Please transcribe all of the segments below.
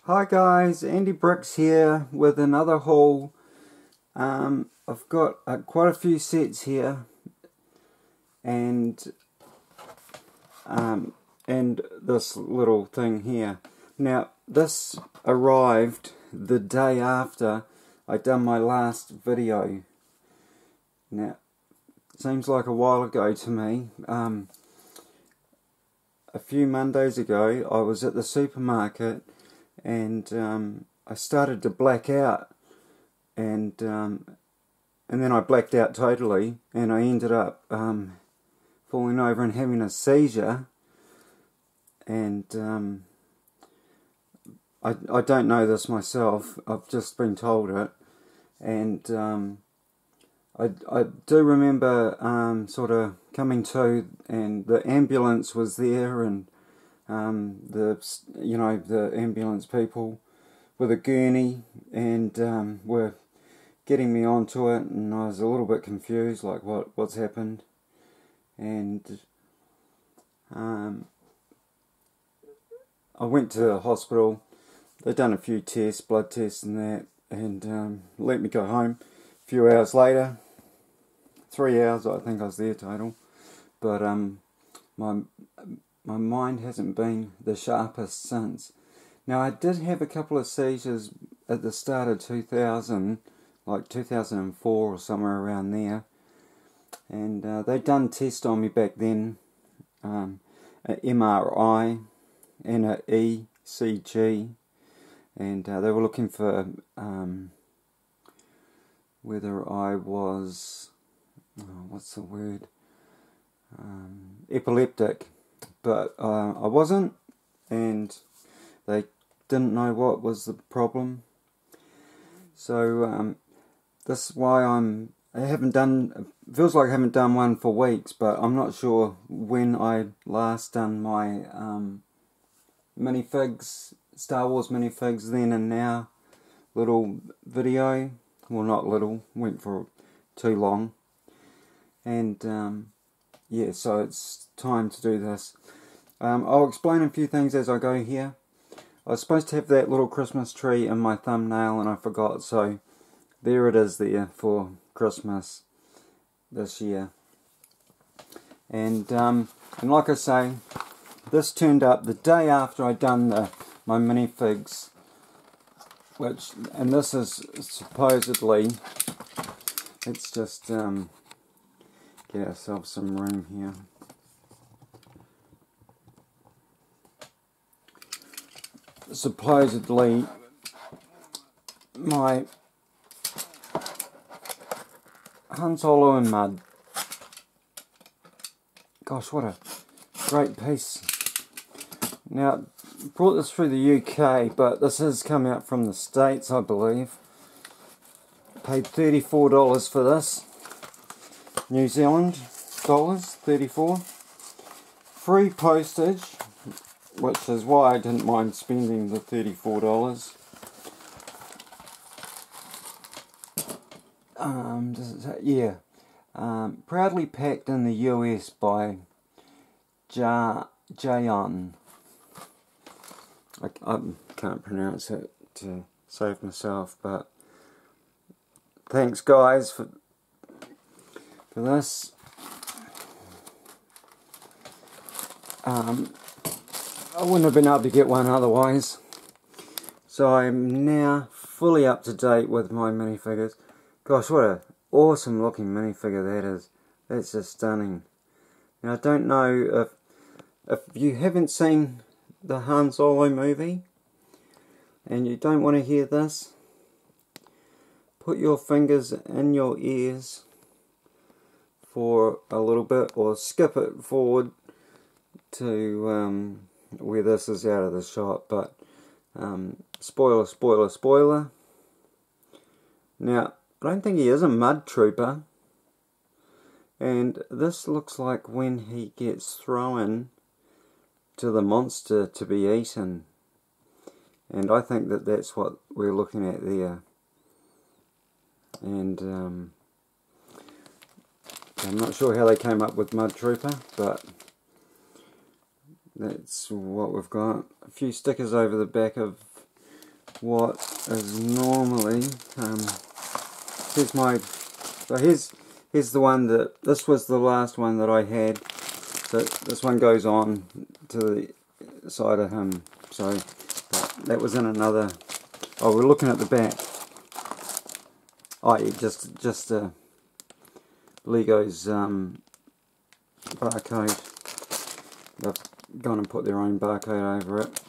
Hi guys, Andy Bricks here with another haul. I've got quite a few sets here, and this little thing here. Now this arrived the day after I done my last video. Now it seems like a while ago to me. A few Mondays ago I was at the supermarket and I started to black out, and then I blacked out totally, and I ended up falling over and having a seizure. And I don't know this myself, I've just been told it. And I do remember sort of coming to, and the ambulance was there, and the ambulance people with a gurney, and were getting me onto it, and I was a little bit confused, like what's happened. And I went to the hospital. They'd done a few tests, blood tests and that, and let me go home. A few hours later, 3 hours I think I was there total, but my mind hasn't been the sharpest since. Now I did have a couple of seizures at the start of 2000, like 2004 or somewhere around there, and they'd done tests on me back then, an MRI and an ECG, and they were looking for whether I was, what's the word, epileptic, but I wasn't, and they didn't know what was the problem. So this is why feels like I haven't done one for weeks, but I'm not sure when I last done my minifigs, Star Wars minifigs then and now little video. Well, not little, went for too long. And yeah, so it's time to do this. I'll explain a few things as I go here. I was supposed to have that little Christmas tree in my thumbnail and I forgot, so there it is there for Christmas this year. And like I say, this turned up the day after I'd done my minifigs, and this is supposedly, let's just get ourselves some room here. Supposedly my Han Solo in mud. Gosh, what a great piece. Now, brought this through the UK, but this has come out from the States, I believe. Paid $34 for this. New Zealand dollars, 34. Free postage, which is why I didn't mind spending the $34. Does it say? Yeah. Proudly packed in the US by Jayon. I can't pronounce it to save myself, but thanks guys for this. I wouldn't have been able to get one otherwise. So I'm now fully up to date with my minifigures. Gosh, what an awesome looking minifigure that is. That's just stunning. Now I don't know if you haven't seen the Han Solo movie and you don't want to hear this, put your fingers in your ears for a little bit, or skip it forward to where this is out of the shot. But spoiler, spoiler, spoiler. Now I don't think he is a mud trooper, and this looks like when he gets thrown to the monster to be eaten, and I think that that's what we're looking at there. And I'm not sure how they came up with Mud Trooper, but that's what we've got. A few stickers over the back of what is normally, here's my, so here's the one that, this was the last one that I had, so this one goes on to the side of him, so that was in another, oh, we're looking at the back, oh yeah, just Lego's barcode. They've gone and put their own barcode over it.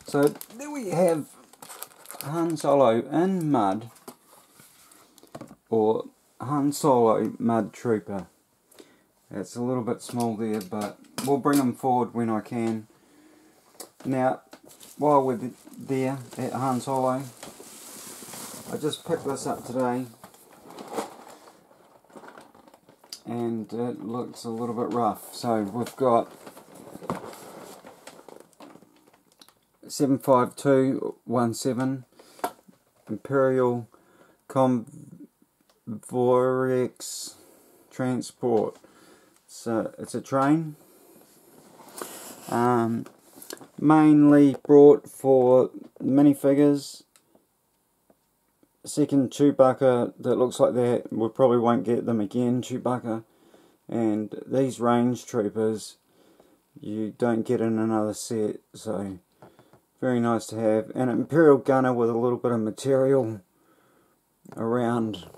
So there we have Han Solo in mud, or Han Solo Mud Trooper. It's a little bit small there, but we'll bring them forward when I can. Now, while we're there at Han Solo, I just picked this up today, and it looks a little bit rough. So we've got 75217 Imperial Convorex Transport. So it's a train, mainly brought for minifigures. Second Chewbacca that looks like that, we probably won't get them again, Chewbacca. And these range troopers you don't get in another set, so very nice to have. An Imperial gunner with a little bit of material around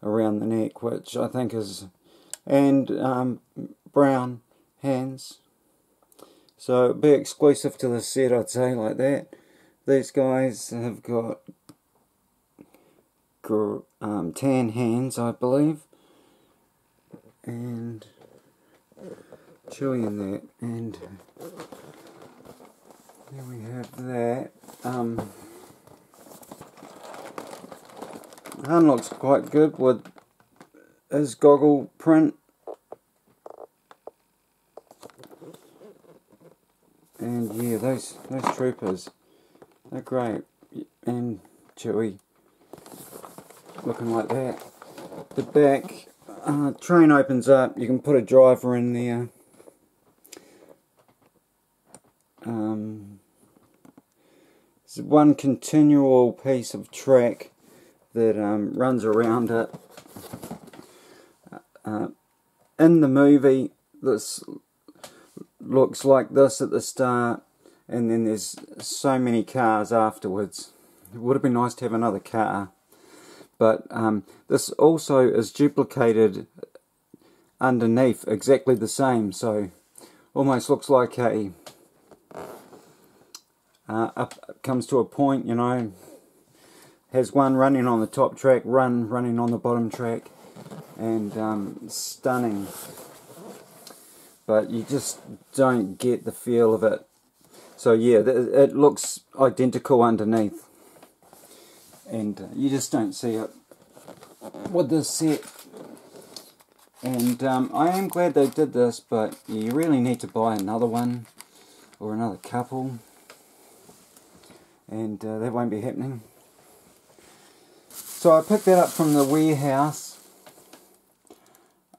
the neck, which I think is, and brown hands. So it'd be exclusive to the set, I'd say, like that. These guys have got tan hands, I believe, and Chewie in that, and there we have that. Han looks quite good with his goggle print, and yeah, those troopers, they're great, and Chewie looking like that. The back train opens up, you can put a driver in there. There's one continual piece of track that runs around it. In the movie, this looks like this at the start, and then there's so many cars afterwards. It would have been nice to have another car, but this also is duplicated underneath, exactly the same, so almost looks like a comes to a point, you know, has one running on the top track, running on the bottom track, and stunning, but you just don't get the feel of it. So yeah, it looks identical underneath, and you just don't see it with this set. And I am glad they did this, but you really need to buy another one or another couple, and that won't be happening. So I picked that up from the warehouse.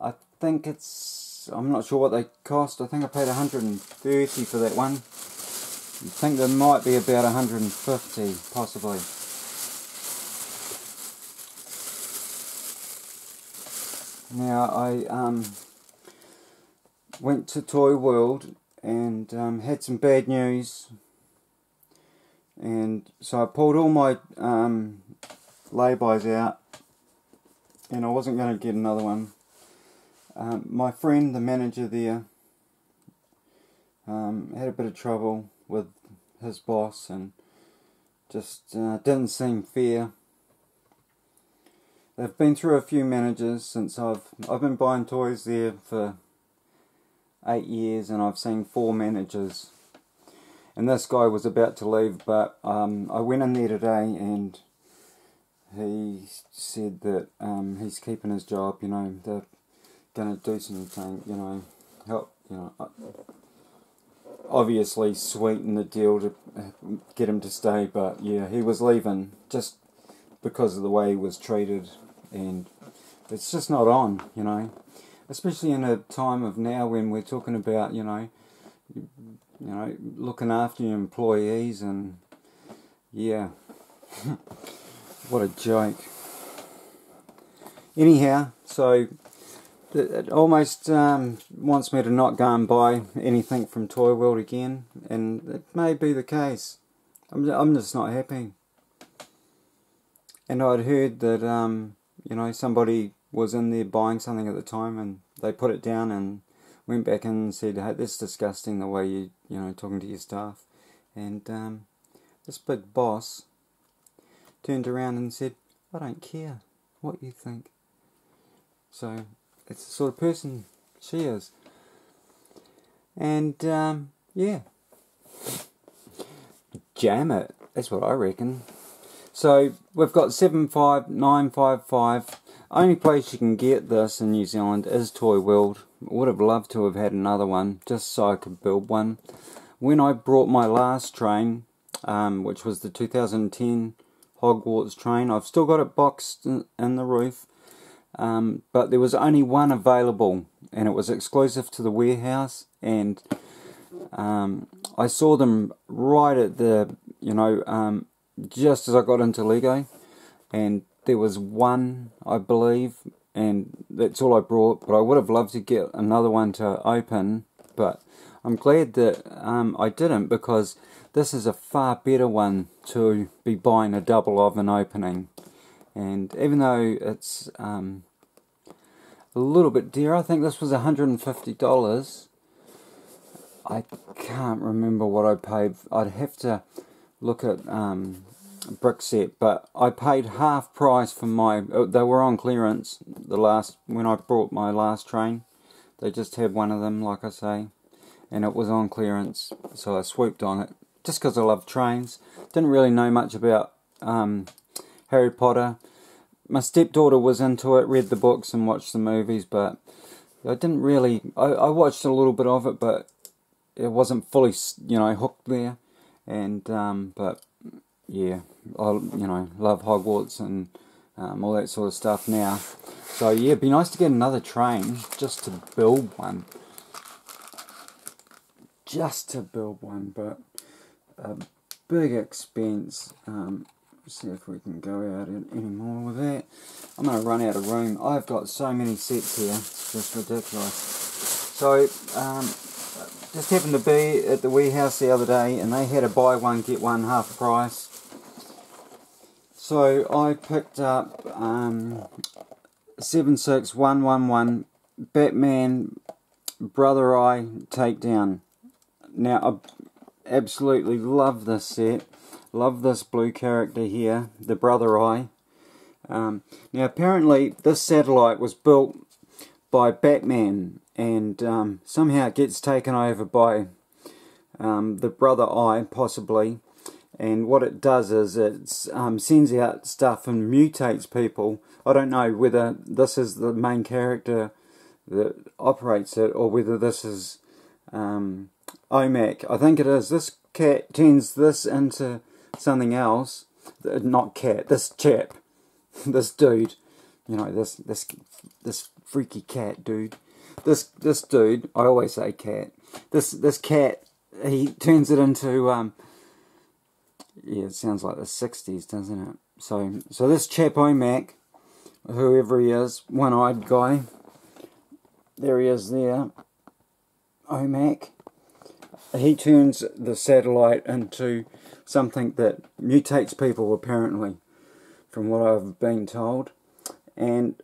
I think it's, I'm not sure what they cost. I think I paid 130 for that one. I think there might be about 150 possibly. Now I went to Toy World and had some bad news, and so I pulled all my laybys out, and I wasn't going to get another one. My friend, the manager there, had a bit of trouble with his boss, and just didn't seem fair. They've been through a few managers since I've been buying toys there for 8 years, and I've seen 4 managers. And this guy was about to leave, but I went in there today, and he said that he's keeping his job. You know, they're going to do something. You know, help. You know, obviously sweeten the deal to get him to stay. But yeah, he was leaving just because of the way he was treated, and it's just not on. You know, especially in a time of now when we're talking about, you know, you know, looking after your employees, and yeah, what a joke. Anyhow, so it almost wants me to not go and buy anything from Toy World again, and it may be the case. I'm just not happy. And I'd heard that you know, somebody was in there buying something at the time, and they put it down and went back and said, "Hey, that's disgusting the way you know, talking to your staff." And this big boss turned around and said, "I don't care what you think." So it's the sort of person she is. And yeah, jam it. That's what I reckon. So we've got 75955. Only place you can get this in New Zealand is Toy World. Would have loved to have had another one just so I could build one. When I brought my last train, which was the 2010 Hogwarts train, I've still got it boxed in the roof, but there was only one available, and it was exclusive to the warehouse. And I saw them right at the, you know, just as I got into Lego, and there was one, I believe, and that's all I brought. But I would have loved to get another one to open, but I'm glad that I didn't, because this is a far better one to be buying a double of an opening. And even though it's a little bit dear, I think this was $150. I can't remember what I paid. I'd have to look at Brickset, but I paid half price for my. They were on clearance when I brought my last train. They just had one of them, like I say, and it was on clearance, so I swooped on it just because I love trains. Didn't really know much about Harry Potter. My stepdaughter was into it, read the books and watched the movies, but I didn't really. I watched a little bit of it, but it wasn't fully, you know, hooked there. And but yeah, I, you know, love Hogwarts and all that sort of stuff now. So yeah, it'd be nice to get another train just to build one. But a big expense. See if we can go out any more with that. I'm going to run out of room. I've got so many sets here, it's just ridiculous. So just happened to be at the warehouse the other day, and they had a buy one get one half price. So I picked up 76111 Batman Brother Eye Takedown. Now I absolutely love this set. Love this blue character here, the Brother Eye. Now apparently this satellite was built by Batman, and somehow it gets taken over by the Brother Eye, possibly. And what it does is it sends out stuff and mutates people. I don't know whether this is the main character that operates it, or whether this is OMAC. I think it is. This cat turns this into something else. Not cat. This chap. This dude. You know, this freaky cat dude. This dude. I always say cat. This cat. He turns it into yeah, it sounds like the 60s, doesn't it? So this chap OMAC, whoever he is, one-eyed guy. There he is there. OMAC. He turns the satellite into something that mutates people, apparently, from what I've been told. And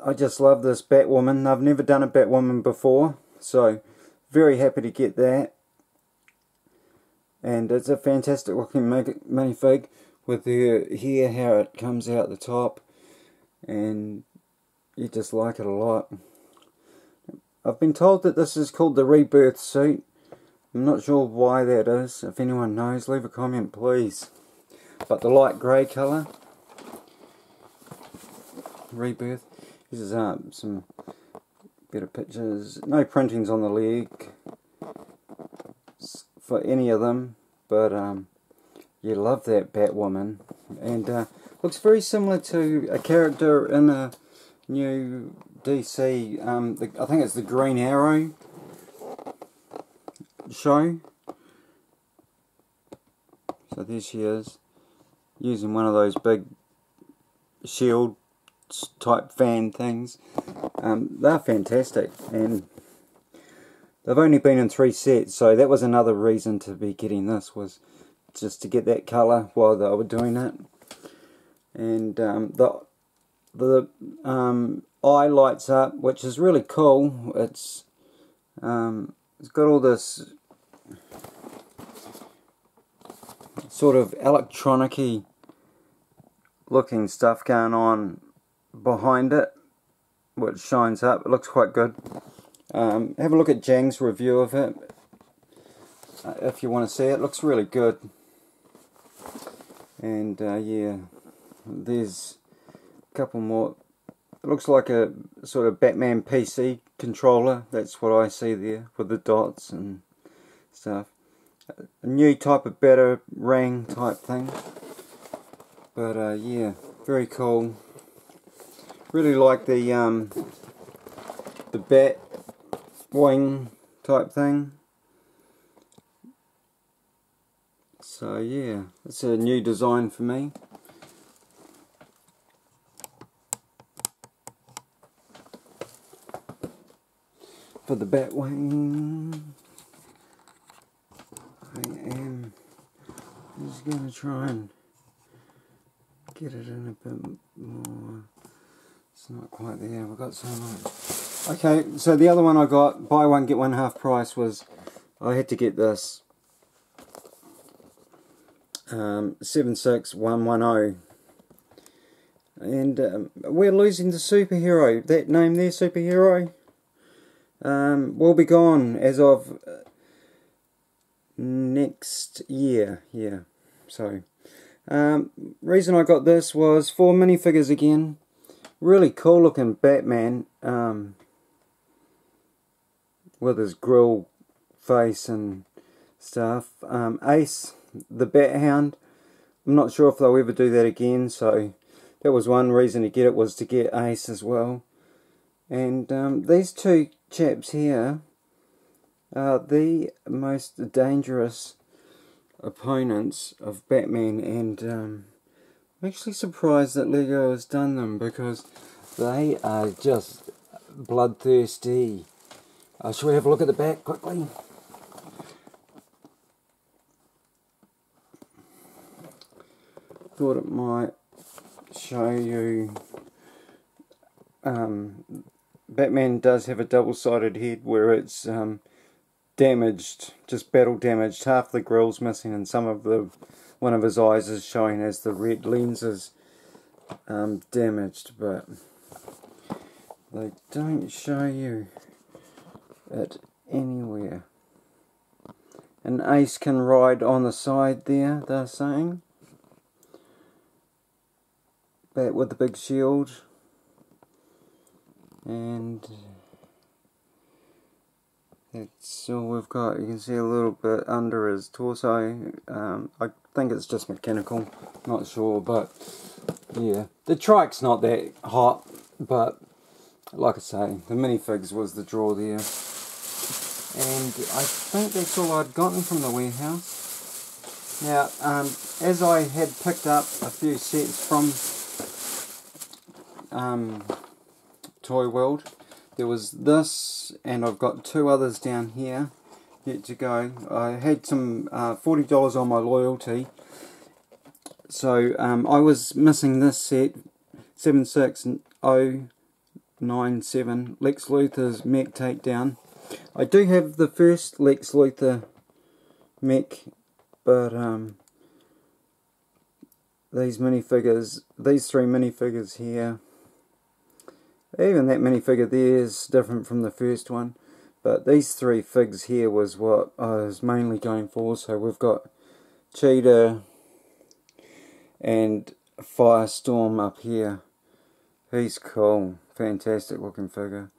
I just love this Batwoman. I've never done a Batwoman before, so very happy to get that. And it's a fantastic looking minifig with her hair, how it comes out the top, and you just like it a lot. I've been told that this is called the Rebirth suit. I'm not sure why that is. If anyone knows, leave a comment please. But the light grey colour, Rebirth. This is some better pictures. No printings on the leg for any of them, but you love that Batwoman, and looks very similar to a character in a new DC. I think it's the Green Arrow. show. So there she is, using one of those big shield type fan things. They're fantastic, and they've only been in 3 sets, so that was another reason to be getting this, was just to get that colour while they were doing it. And the eye lights up, which is really cool. It's got all this sort of electronic-y looking stuff going on behind it, which shines up. It looks quite good. Have a look at Jang's review of it if you want to see it. It looks really good. And yeah, there's a couple more. It looks like a sort of Batman PC controller. That's what I see there, with the dots and stuff. A new type of Batarang type thing. But yeah, very cool. Really like the bat wing type thing. So yeah, it's a new design for me. For the bat wing, I am just going to try and get it in a bit more. It's not quite there, we've got so much. Okay, so the other one I got, buy one get one half price, was I had to get this 76110. And we're losing the superhero. That name there, superhero, will be gone as of next year. Yeah, so reason I got this was for minifigures again. Really cool looking Batman, with his grill face and stuff. Ace, the Bat Hound. I'm not sure if they'll ever do that again, so that was one reason to get it, was to get Ace as well. And these two chaps here are the most dangerous opponents of Batman, and I'm actually surprised that Lego has done them, because they are just bloodthirsty. Shall we have a look at the back quickly? Thought it might show you. Batman does have a double-sided head where it's damaged, just battle damaged. Half the grill's missing, and some of one of his eyes is showing as the red lens is damaged, but they don't show you it anywhere. And Ace can ride on the side there, they're saying. Bat with the big shield. And that's all we've got. You can see a little bit under his torso. I think it's just mechanical, not sure, but yeah. The trike's not that hot, but like I say, the minifigs was the draw there. And I think that's all I'd gotten from the warehouse. Now, as I had picked up a few sets from Toy World, there was this, and I've got 2 others down here yet to go. I had some $40 on my loyalty, so I was missing this set, 76097 Lex Luthor's mech takedown. I do have the first Lex Luthor mech, but these minifigures, these 3 minifigures here, even that minifigure there is different from the first one, but these 3 figs here was what I was mainly going for. So we've got Cheetah and Firestorm up here. He's cool, fantastic looking figure,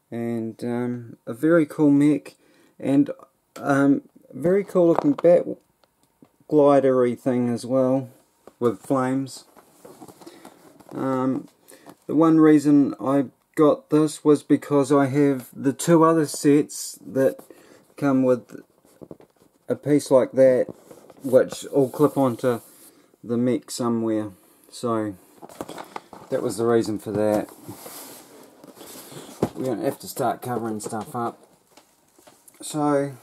and a very cool mech, and very cool looking bat glidery thing as well with flames. The one reason I got this was because I have the 2 other sets that come with a piece like that, which will clip onto the mech somewhere. So that was the reason for that. We don't have to start covering stuff up. So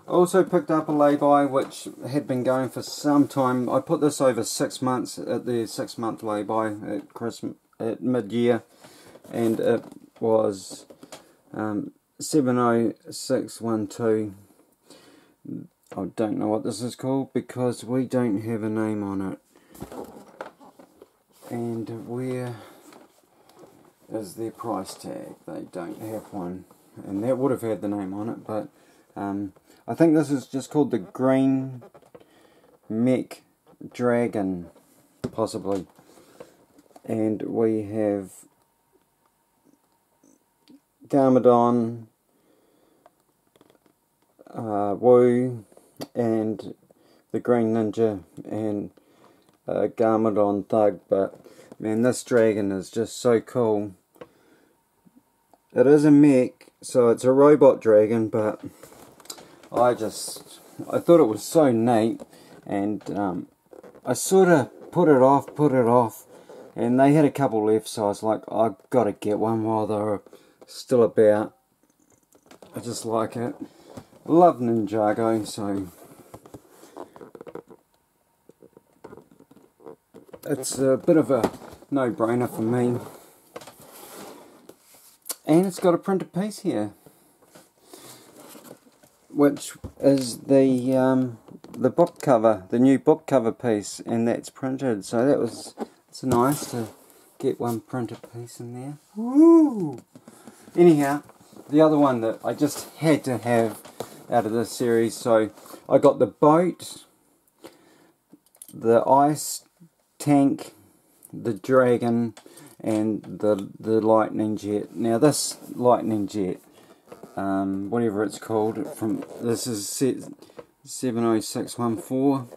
I also picked up a lay-by which had been going for some time. I put this over 6 months at the 6-month lay-by at Christmas, at mid-year, and it was 70612. I don't know what this is called because we don't have a name on it. And where is their price tag? They don't have one, and that would have had the name on it, but I think this is just called the Green Mech Dragon, possibly. And we have Garmadon, Wu, and the Green Ninja, and Garmadon Thug. But man, this dragon is just so cool. It is a mech, so it's a robot dragon, but I thought it was so neat, and I sort of put it off, and they had a couple left, so I was like, I've got to get one while they're still about. I just like it. I love Ninjago, so it's a bit of a no-brainer for me. And it's got a printed piece here, which is the book cover, the new book cover piece, and that's printed. So it's nice to get one printed piece in there. Woo! Anyhow, the other one that I just had to have out of this series, so I got the boat, the ice tank, the dragon, and the lightning jet. Now this lightning jet, whatever it's called, this is 70614.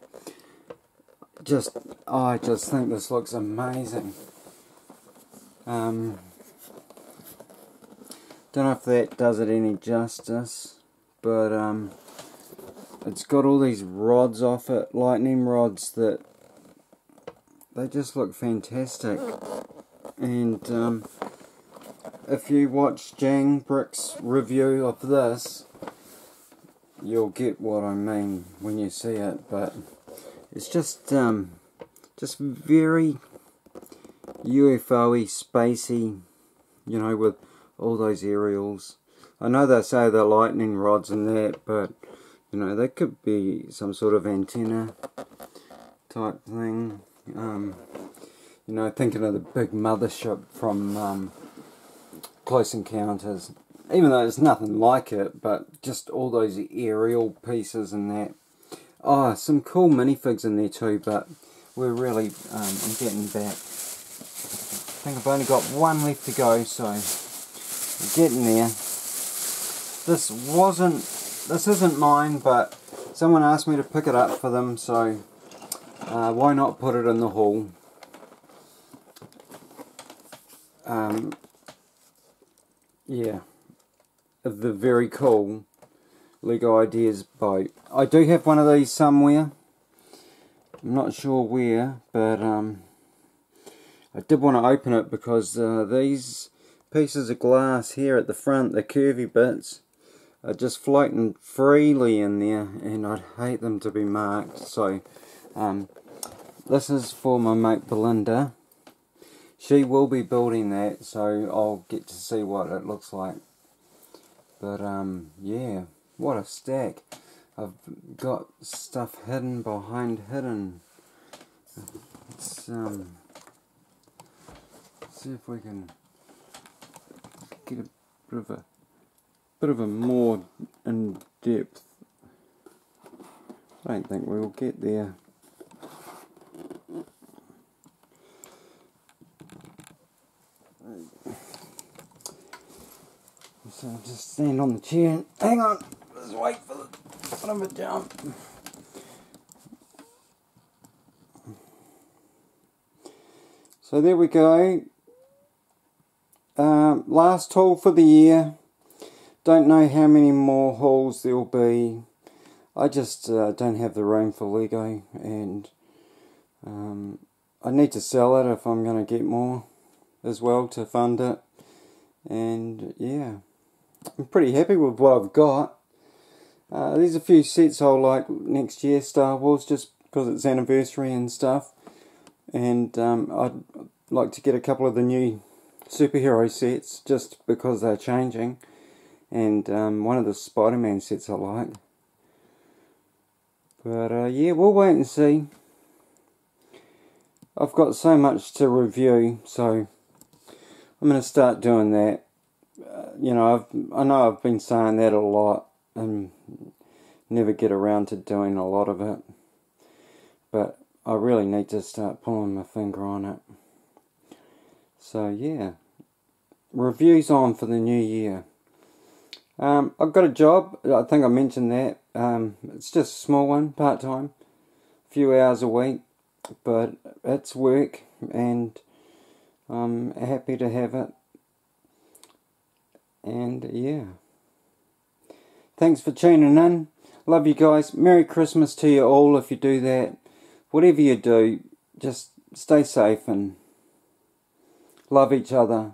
I just think this looks amazing. Don't know if that does it any justice, but it's got all these rods off it, lightning rods, that they just look fantastic. And if you watch Jang Brick's review of this, you'll get what I mean when you see it. But it's just very UFO-y, spacey, you know, with all those aerials. I know they say they're lightning rods and that, but you know, they could be some sort of antenna type thing. You know, thinking of the big mothership from Close Encounters, even though there's nothing like it, but just all those aerial pieces and that. Oh, some cool minifigs in there too, but we're really I'm getting back. I think I've only got one left to go, so we're getting there. This isn't mine, but someone asked me to pick it up for them, so why not put it in the haul? Yeah, the very cool Lego Ideas boat. I do have one of these somewhere. I'm not sure where, but I did want to open it because these pieces of glass here at the front, the curvy bits, are just floating freely in there, and I'd hate them to be marked. So this is for my mate Belinda. She will be building that, so I'll get to see what it looks like. But yeah, what a stack. I've got stuff hidden behind hidden. Let's see if we can get a bit of a more in depth. I don't think we will get there. So I'll just stand on the chair. Hang on, let's wait for the bit of a jump. So there we go. Last haul for the year. Don't know how many more hauls there will be. I just don't have the room for Lego, and I need to sell it if I'm going to get more as well to fund it. And yeah, I'm pretty happy with what I've got. There's a few sets I'll like next year, Star Wars, just because it's anniversary and stuff. And I'd like to get a couple of the new superhero sets, just because they're changing. And one of the Spider-Man sets I like. But yeah, we'll wait and see. I've got so much to review, so I'm going to start doing that. You know, I know I've been saying that a lot and never get around to doing a lot of it. But I really need to start pulling my finger on it. So yeah, reviews on for the new year. I've got a job, I think I mentioned that. It's just a small one, part-time, a few hours a week, but it's work and I'm happy to have it. And yeah, thanks for tuning in. Love you guys. Merry Christmas to you all if you do that. Whatever you do, just stay safe and love each other.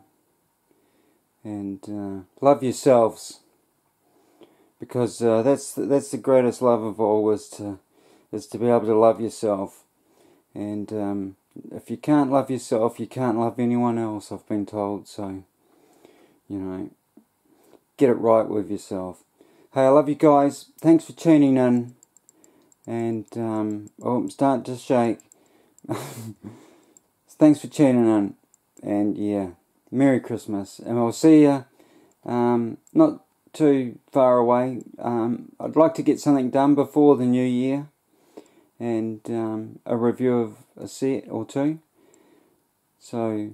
And love yourselves. Because that's the greatest love of all, is to be able to love yourself. And if you can't love yourself, you can't love anyone else, I've been told. So, you know, get it right with yourself. Hey, I love you guys. Thanks for tuning in. And oh, I'm starting to shake. Thanks for tuning in. And yeah, Merry Christmas. And we'll see you not too far away. I'd like to get something done before the new year, and a review of a set or two. So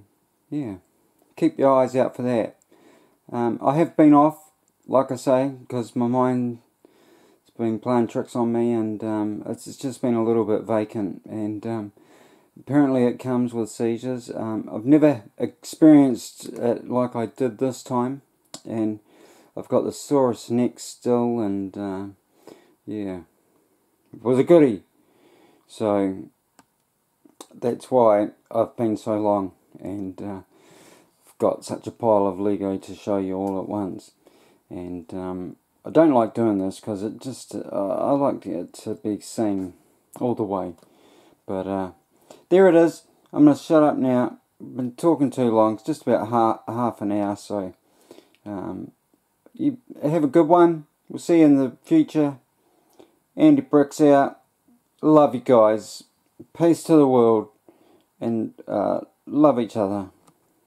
yeah, keep your eyes out for that. I have been off, like I say, because my mind's been playing tricks on me, and it's just been a little bit vacant, and apparently it comes with seizures. I've never experienced it like I did this time, and I've got the sorest neck still, and yeah, it was a goodie. So that's why I've been so long, and I've got such a pile of Lego to show you all at once. And I don't like doing this because it just I like it to be seen all the way. But there it is. I'm going to shut up now. I've been talking too long. It's just about half an hour, so you have a good one. We'll see you in the future. Andy Bricks out. Love you guys. Peace to the world. And love each other.